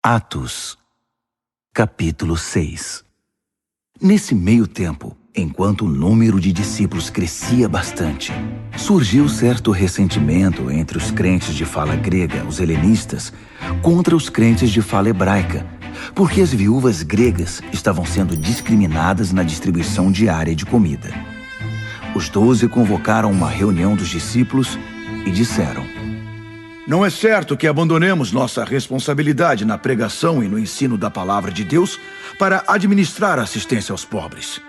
Atos, capítulo 6. Nesse meio tempo, enquanto o número de discípulos crescia bastante, surgiu certo ressentimento entre os crentes de fala grega, os helenistas, contra os crentes de fala hebraica, porque as viúvas gregas estavam sendo discriminadas na distribuição diária de comida. Os 12 convocaram uma reunião dos discípulos e disseram: Não é certo que abandonemos nossa responsabilidade na pregação e no ensino da palavra de Deus para administrar a assistência aos pobres.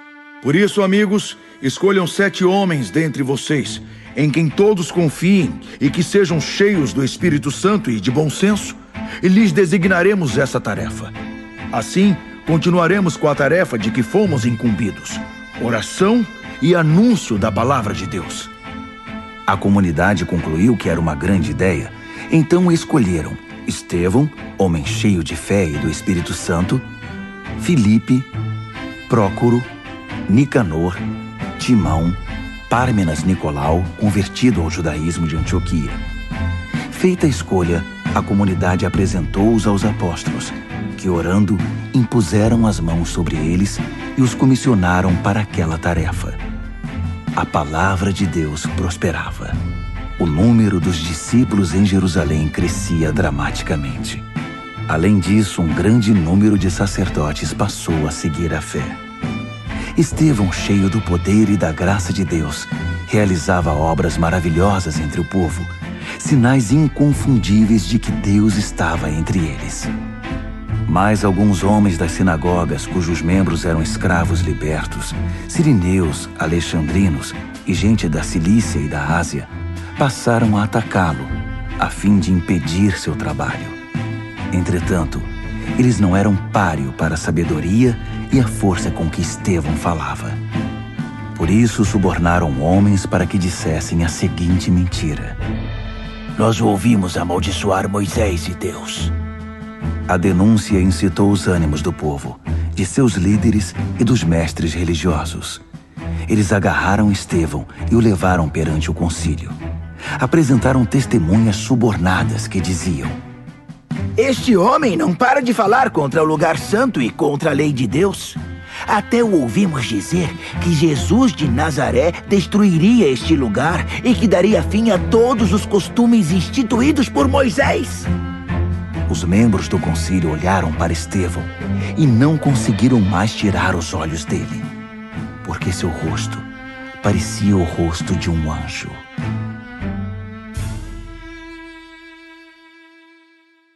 Por isso, amigos, escolham 7 homens dentre vocês, em quem todos confiem e que sejam cheios do Espírito Santo e de bom senso, e lhes designaremos essa tarefa. Assim, continuaremos com a tarefa de que fomos incumbidos: oração e anúncio da palavra de Deus. A comunidade concluiu que era uma grande ideia. Então escolheram Estevão, homem cheio de fé e do Espírito Santo, Filipe, Prócoro, Nicanor, Timão, Pármenas Nicolau, convertido ao judaísmo de Antioquia. Feita a escolha, a comunidade apresentou-os aos apóstolos, que, orando, impuseram as mãos sobre eles e os comissionaram para aquela tarefa. A palavra de Deus prosperava. O número dos discípulos em Jerusalém crescia dramaticamente. Além disso, um grande número de sacerdotes passou a seguir a fé. Estevão, cheio do poder e da graça de Deus, realizava obras maravilhosas entre o povo, sinais inconfundíveis de que Deus estava entre eles. Mas alguns homens das sinagogas, cujos membros eram escravos libertos, sirineus, alexandrinos e gente da Cilícia e da Ásia, passaram a atacá-lo, a fim de impedir seu trabalho. Entretanto, eles não eram páreo para a sabedoria e a força com que Estevão falava. Por isso subornaram homens para que dissessem a seguinte mentira: Nós o ouvimos amaldiçoar Moisés e Deus. A denúncia incitou os ânimos do povo, de seus líderes e dos mestres religiosos. Eles agarraram Estevão e o levaram perante o concílio. Apresentaram testemunhas subornadas que diziam: Este homem não para de falar contra o lugar santo e contra a lei de Deus. Até o ouvimos dizer que Jesus de Nazaré destruiria este lugar e que daria fim a todos os costumes instituídos por Moisés. Os membros do concílio olharam para Estevão e não conseguiram mais tirar os olhos dele, porque seu rosto parecia o rosto de um anjo.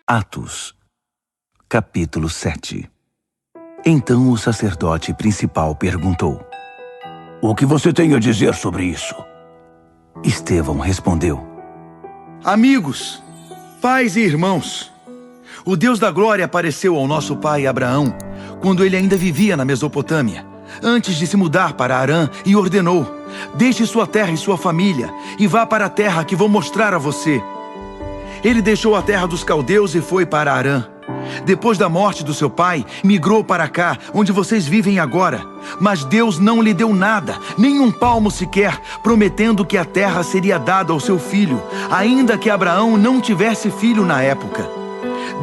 Atos, capítulo 7. Então o sacerdote principal perguntou: O que você tem a dizer sobre isso? Estevão respondeu: Amigos, pais e irmãos, o Deus da glória apareceu ao nosso pai Abraão quando ele ainda vivia na Mesopotâmia, antes de se mudar para Harã, e ordenou: Deixe sua terra e sua família e vá para a terra que vou mostrar a você. Ele deixou a terra dos caldeus e foi para Harã. Depois da morte do seu pai, migrou para cá, onde vocês vivem agora. Mas Deus não lhe deu nada, nem um palmo sequer, prometendo que a terra seria dada ao seu filho, ainda que Abraão não tivesse filho na época.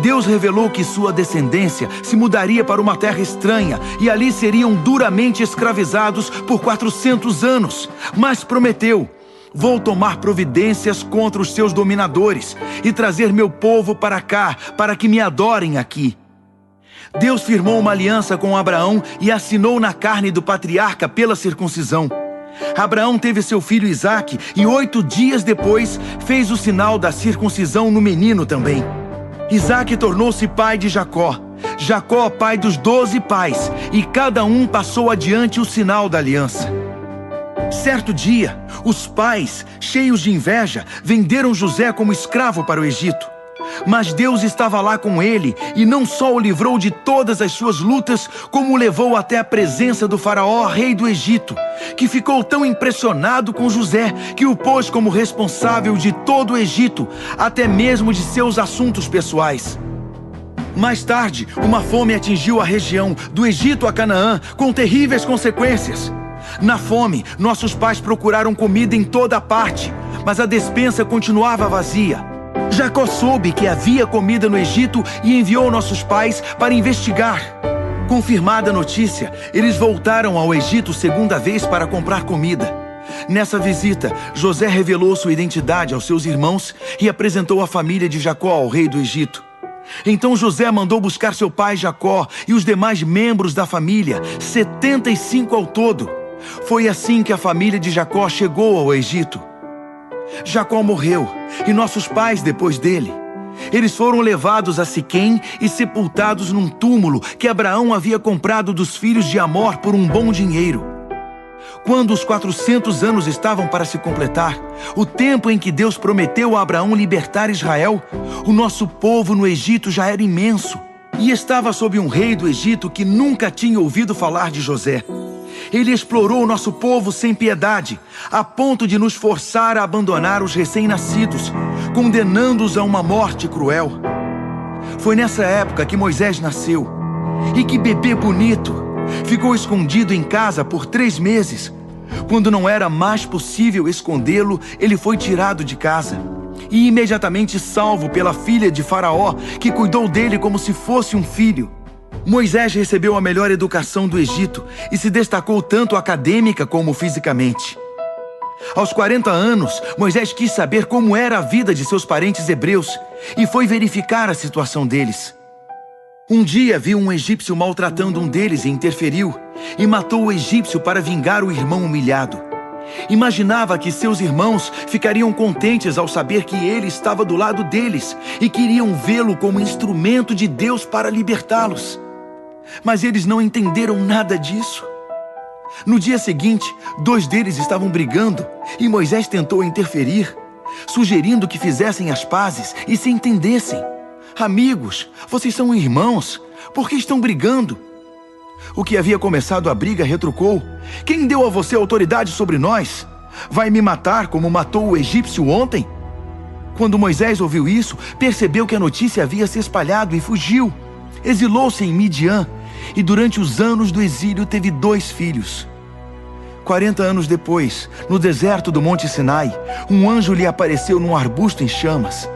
Deus revelou que sua descendência se mudaria para uma terra estranha e ali seriam duramente escravizados por 400 anos, mas prometeu: Vou tomar providências contra os seus dominadores e trazer meu povo para cá, para que me adorem aqui. Deus firmou uma aliança com Abraão e assinou na carne do patriarca pela circuncisão. Abraão teve seu filho Isaque e 8 dias depois fez o sinal da circuncisão no menino também. Isaque tornou-se pai de Jacó, Jacó pai dos 12 pais, e cada um passou adiante o sinal da aliança. Certo dia, os pais, cheios de inveja, venderam José como escravo para o Egito. Mas Deus estava lá com ele e não só o livrou de todas as suas lutas, como o levou até a presença do faraó, rei do Egito, que ficou tão impressionado com José que o pôs como responsável de todo o Egito, até mesmo de seus assuntos pessoais. Mais tarde, uma fome atingiu a região, do Egito a Canaã, com terríveis consequências. Na fome, nossos pais procuraram comida em toda parte, mas a despensa continuava vazia. Jacó soube que havia comida no Egito e enviou nossos pais para investigar. Confirmada a notícia, eles voltaram ao Egito segunda vez para comprar comida. Nessa visita, José revelou sua identidade aos seus irmãos e apresentou a família de Jacó ao rei do Egito. Então José mandou buscar seu pai Jacó e os demais membros da família, 75 ao todo. Foi assim que a família de Jacó chegou ao Egito. Jacó morreu, e nossos pais depois dele. Eles foram levados a Siquém e sepultados num túmulo que Abraão havia comprado dos filhos de Amor por um bom dinheiro. Quando os 400 anos estavam para se completar, o tempo em que Deus prometeu a Abraão libertar Israel, o nosso povo no Egito já era imenso e estava sob um rei do Egito que nunca tinha ouvido falar de José. Ele explorou o nosso povo sem piedade, a ponto de nos forçar a abandonar os recém-nascidos, condenando-os a uma morte cruel. Foi nessa época que Moisés nasceu. E que bebê bonito! Ficou escondido em casa por 3 meses. Quando não era mais possível escondê-lo, ele foi tirado de casa e imediatamente salvo pela filha de Faraó, que cuidou dele como se fosse um filho. Moisés recebeu a melhor educação do Egito e se destacou tanto acadêmica como fisicamente. Aos 40 anos, Moisés quis saber como era a vida de seus parentes hebreus e foi verificar a situação deles. Um dia viu um egípcio maltratando um deles e interferiu, e matou o egípcio para vingar o irmão humilhado. Imaginava que seus irmãos ficariam contentes ao saber que ele estava do lado deles e queriam vê-lo como instrumento de Deus para libertá-los. Mas eles não entenderam nada disso. No dia seguinte, 2 deles estavam brigando e Moisés tentou interferir, sugerindo que fizessem as pazes e se entendessem. Amigos, vocês são irmãos, por que estão brigando? O que havia começado a briga retrucou: quem deu a você autoridade sobre nós? Vai me matar como matou o egípcio ontem? Quando Moisés ouviu isso, percebeu que a notícia havia se espalhado e fugiu. Exilou-se em Midian e durante os anos do exílio teve 2 filhos. 40 anos depois, no deserto do Monte Sinai, um anjo lhe apareceu num arbusto em chamas.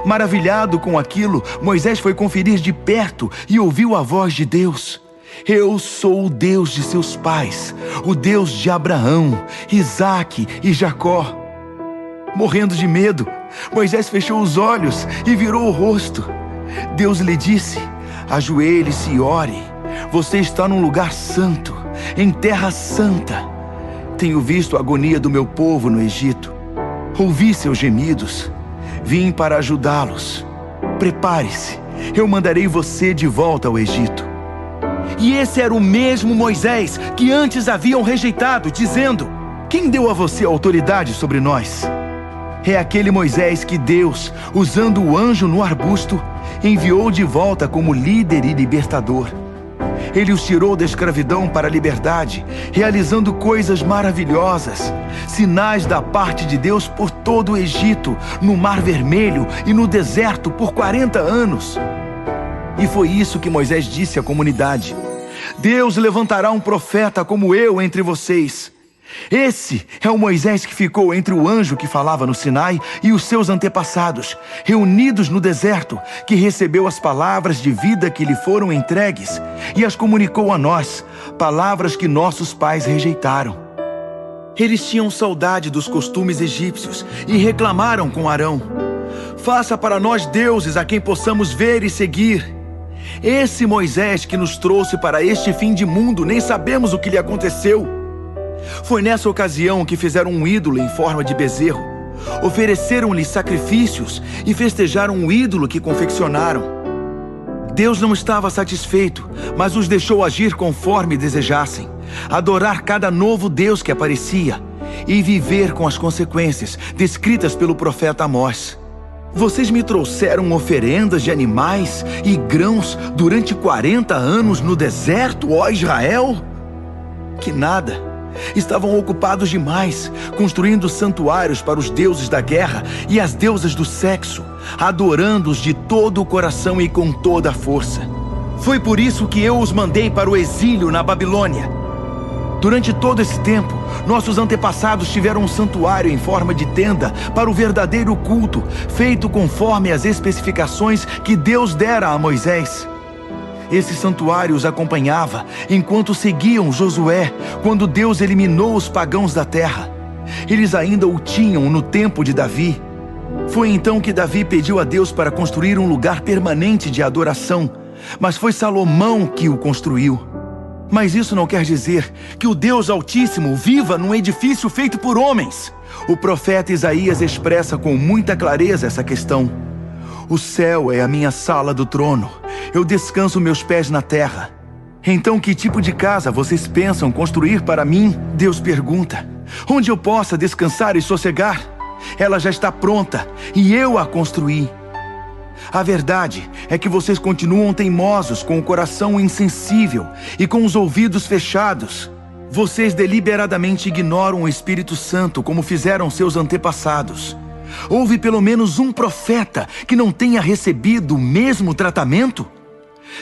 Maravilhado com aquilo, Moisés foi conferir de perto e ouviu a voz de Deus. Eu sou o Deus de seus pais, o Deus de Abraão, Isaque e Jacó. Morrendo de medo, Moisés fechou os olhos e virou o rosto. Deus lhe disse: ajoelhe-se e ore. Você está num lugar santo, em terra santa. Tenho visto a agonia do meu povo no Egito. Ouvi seus gemidos. Vim para ajudá-los. Prepare-se, eu mandarei você de volta ao Egito. E esse era o mesmo Moisés que antes haviam rejeitado, dizendo: quem deu a você autoridade sobre nós? É aquele Moisés que Deus, usando o anjo no arbusto, enviou de volta como líder e libertador. Ele os tirou da escravidão para a liberdade, realizando coisas maravilhosas, sinais da parte de Deus por todo o Egito, no Mar Vermelho e no deserto por 40 anos. E foi isso que Moisés disse à comunidade: Deus levantará um profeta como eu entre vocês. Esse é o Moisés que ficou entre o anjo que falava no Sinai e os seus antepassados, reunidos no deserto, que recebeu as palavras de vida que lhe foram entregues e as comunicou a nós, palavras que nossos pais rejeitaram. Eles tinham saudade dos costumes egípcios e reclamaram com Arão: faça para nós deuses a quem possamos ver e seguir. Esse Moisés que nos trouxe para este fim de mundo, nem sabemos o que lhe aconteceu. Foi nessa ocasião que fizeram um ídolo em forma de bezerro, ofereceram-lhe sacrifícios e festejaram um ídolo que confeccionaram. Deus não estava satisfeito, mas os deixou agir conforme desejassem, adorar cada novo Deus que aparecia e viver com as consequências descritas pelo profeta Amós. Vocês me trouxeram oferendas de animais e grãos durante 40 anos no deserto, ó Israel? Que nada! Estavam ocupados demais, construindo santuários para os deuses da guerra e as deusas do sexo, adorando-os de todo o coração e com toda a força. Foi por isso que eu os mandei para o exílio na Babilônia. Durante todo esse tempo, Nossos antepassados tiveram um santuário em forma de tenda para o verdadeiro culto, feito conforme as especificações que Deus dera a Moisés. Esse santuário os acompanhava enquanto seguiam Josué, quando Deus eliminou os pagãos da terra. Eles ainda o tinham no tempo de Davi. Foi então que Davi pediu a Deus para construir um lugar permanente de adoração, mas foi Salomão que o construiu. Mas isso não quer dizer que o Deus Altíssimo viva num edifício feito por homens. O profeta Isaías expressa com muita clareza essa questão. O céu é a minha sala do trono. Eu descanso meus pés na terra. Então, que tipo de casa vocês pensam construir para mim? Deus pergunta. Onde eu possa descansar e sossegar? Ela já está pronta e eu a construí. A verdade é que vocês continuam teimosos, com o coração insensível e com os ouvidos fechados. Vocês deliberadamente ignoram o Espírito Santo, como fizeram seus antepassados. Houve pelo menos um profeta que não tenha recebido o mesmo tratamento?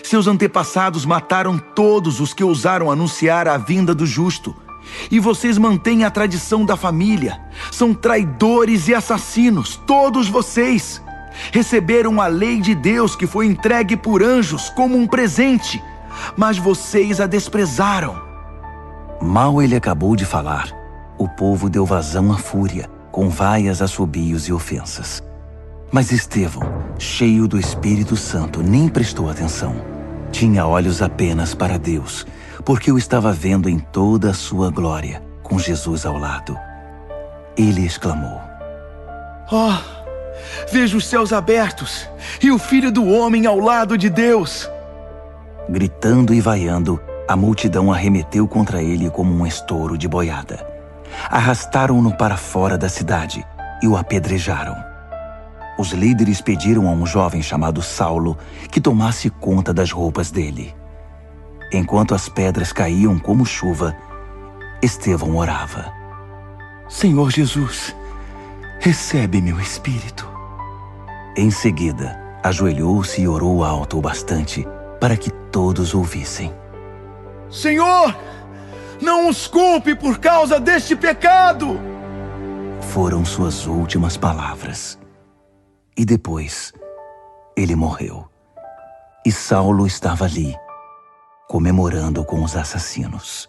Seus antepassados mataram todos os que ousaram anunciar a vinda do justo. E vocês mantêm a tradição da família. São traidores e assassinos, todos vocês. Receberam a lei de Deus que foi entregue por anjos como um presente, mas vocês a desprezaram. Mal ele acabou de falar, o povo deu vazão à fúria, com vaias, assobios e ofensas. Mas Estevão, cheio do Espírito Santo, nem prestou atenção. Tinha olhos apenas para Deus, porque o estava vendo em toda a sua glória, com Jesus ao lado. Ele exclamou: "Oh, vejo os céus abertos e o Filho do Homem ao lado de Deus." Gritando e vaiando, a multidão arremeteu contra ele como um estouro de boiada. Arrastaram-no para fora da cidade e o apedrejaram. Os líderes pediram a um jovem chamado Saulo que tomasse conta das roupas dele. Enquanto as pedras caíam como chuva, Estevão orava: "Senhor Jesus, recebe meu espírito." Em seguida, ajoelhou-se e orou alto o bastante para que todos ouvissem: "Senhor, não os culpe por causa deste pecado." Foram suas últimas palavras. E depois, ele morreu. E Saulo estava ali, comemorando com os assassinos.